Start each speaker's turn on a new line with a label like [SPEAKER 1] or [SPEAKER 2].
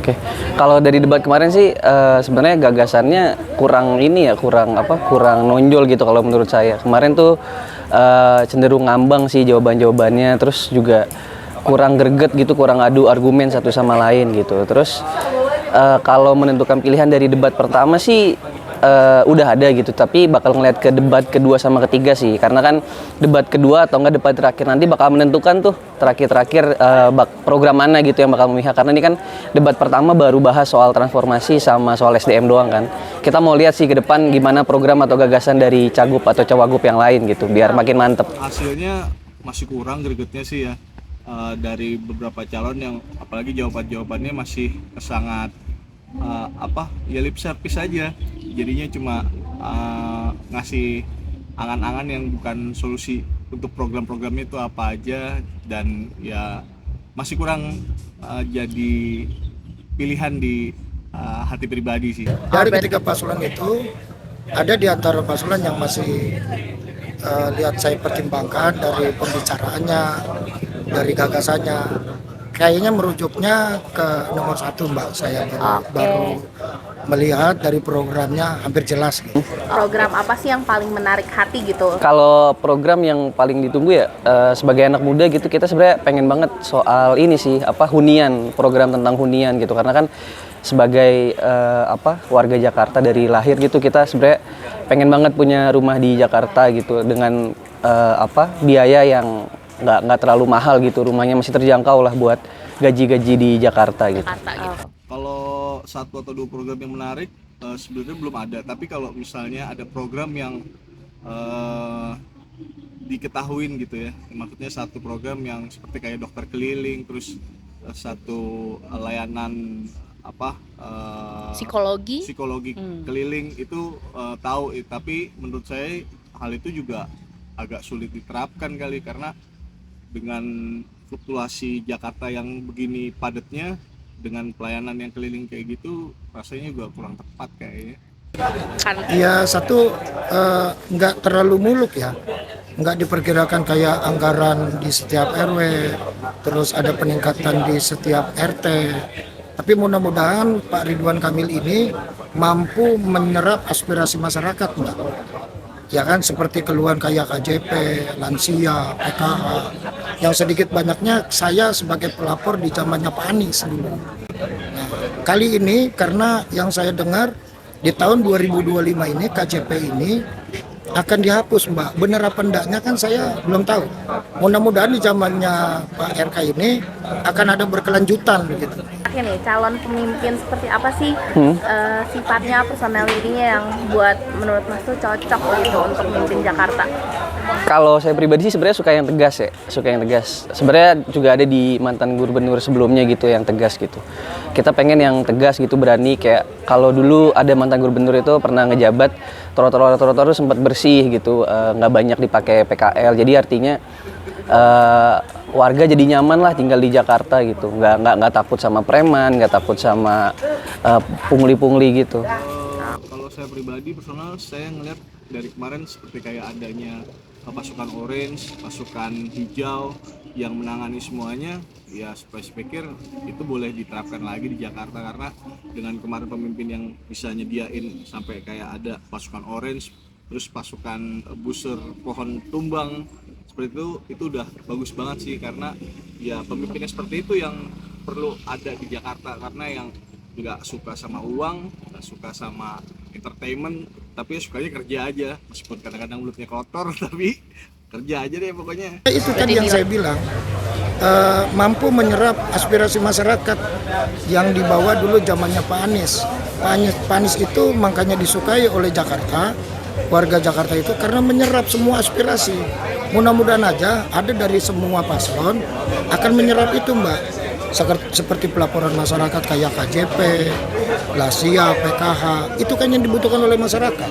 [SPEAKER 1] Oke. Kalau dari debat kemarin sih sebenarnya gagasannya kurang ini ya, kurang nonjol gitu kalau menurut saya. Kemarin tuh cenderung ngambang sih jawaban-jawabannya, terus juga kurang greget gitu, kurang adu argumen satu sama lain gitu. Terus kalau menentukan pilihan dari debat pertama sih udah ada gitu, tapi bakal ngeliat ke debat kedua sama ketiga sih, karena kan debat kedua atau enggak debat terakhir nanti bakal menentukan tuh terakhir program mana gitu yang bakal memihak, karena ini kan debat pertama baru bahas soal transformasi sama soal SDM doang kan. Kita mau lihat sih ke depan gimana program atau gagasan dari cagup atau cawagup yang lain gitu, biar makin mantep.
[SPEAKER 2] Hasilnya masih kurang gregetnya sih ya, dari beberapa calon yang apalagi jawabannya masih sangat ya lip service aja, jadinya cuma ngasih angan-angan yang bukan solusi untuk program-programnya itu apa aja, dan ya masih kurang jadi pilihan di hati pribadi sih.
[SPEAKER 3] Dari ketiga paslon itu ada di antara paslon yang masih lihat saya pertimbangkan dari pembicaraannya, dari gagasannya. Kayaknya merujuknya ke nomor 1 Mbak, saya baru melihat dari programnya hampir jelas gitu.
[SPEAKER 4] Program apa sih yang paling menarik hati gitu?
[SPEAKER 1] Kalau program yang paling ditunggu ya sebagai anak muda gitu, kita sebenarnya pengen banget soal ini sih, hunian, program tentang hunian gitu, karena kan sebagai warga Jakarta dari lahir gitu, kita sebenarnya pengen banget punya rumah di Jakarta gitu dengan biaya yang nggak terlalu mahal gitu, rumahnya masih terjangkau lah buat gaji-gaji di Jakarta gitu.
[SPEAKER 2] Kalau 1 atau 2 program yang menarik sebenarnya belum ada, tapi kalau misalnya ada program yang diketahuin gitu ya, maksudnya satu program yang seperti kayak dokter keliling, terus satu layanan psikologi keliling itu tahu, tapi menurut saya hal itu juga agak sulit diterapkan kali, karena dengan fluktuasi Jakarta yang begini padatnya, dengan pelayanan yang keliling kayak gitu, rasanya juga kurang tepat kayaknya.
[SPEAKER 3] Ya satu, nggak terlalu muluk ya, nggak diperkirakan kayak anggaran di setiap RW, terus ada peningkatan di setiap RT. Tapi mudah-mudahan Pak Ridwan Kamil ini mampu menyerap aspirasi masyarakat, Mbak. Ya kan, seperti keluhan kayak KJP, lansia, PKH, yang sedikit banyaknya saya sebagai pelapor di zamannya Pak Anies dulu. Nah, kali ini karena yang saya dengar di tahun 2025 ini KJP ini akan dihapus, Mbak. Benar apa enggaknya kan saya belum tahu. Mudah-mudahan di zamannya Pak RK ini akan ada berkelanjutan begitu.
[SPEAKER 4] Nih, calon pemimpin seperti apa sih sifatnya, personalitinya yang buat menurut Mas tuh cocok gitu untuk memimpin Jakarta?
[SPEAKER 1] Kalau saya pribadi sih sebenarnya suka yang tegas ya, Sebenarnya juga ada di mantan gubernur sebelumnya gitu yang tegas gitu. Kita pengen yang tegas gitu, berani, kayak kalau dulu ada mantan gubernur itu pernah ngejabat, trotoar sempat bersih gitu, nggak banyak dipakai PKL. Jadi artinya warga jadi nyaman lah tinggal di Jakarta gitu, nggak takut sama preman, nggak takut sama pungli-pungli gitu.
[SPEAKER 2] Kalau saya pribadi personal, saya ngeliat dari kemarin seperti kayak adanya pasukan orange, pasukan hijau yang menangani semuanya, ya saya pikir itu boleh diterapkan lagi di Jakarta, karena dengan kemarin pemimpin yang bisa nyediain sampai kayak ada pasukan orange, terus pasukan busur pohon tumbang seperti itu udah bagus banget sih, karena ya pemimpinnya seperti itu yang perlu ada di Jakarta, karena yang nggak suka sama uang, nggak suka sama entertainment, tapi sukanya kerja aja, meskipun kadang-kadang mulutnya kotor tapi kerja aja deh pokoknya.
[SPEAKER 3] Itu tadi yang saya bilang, mampu menyerap aspirasi masyarakat yang dibawa dulu zamannya Pak Anies. Pak Anies itu makanya disukai oleh Jakarta, warga Jakarta itu, karena menyerap semua aspirasi. Mudah-mudahan aja ada dari semua paslon akan menyerap itu, Mbak. Seperti pelaporan masyarakat kayak KJP, lansia, PKH, itu kan yang dibutuhkan oleh masyarakat.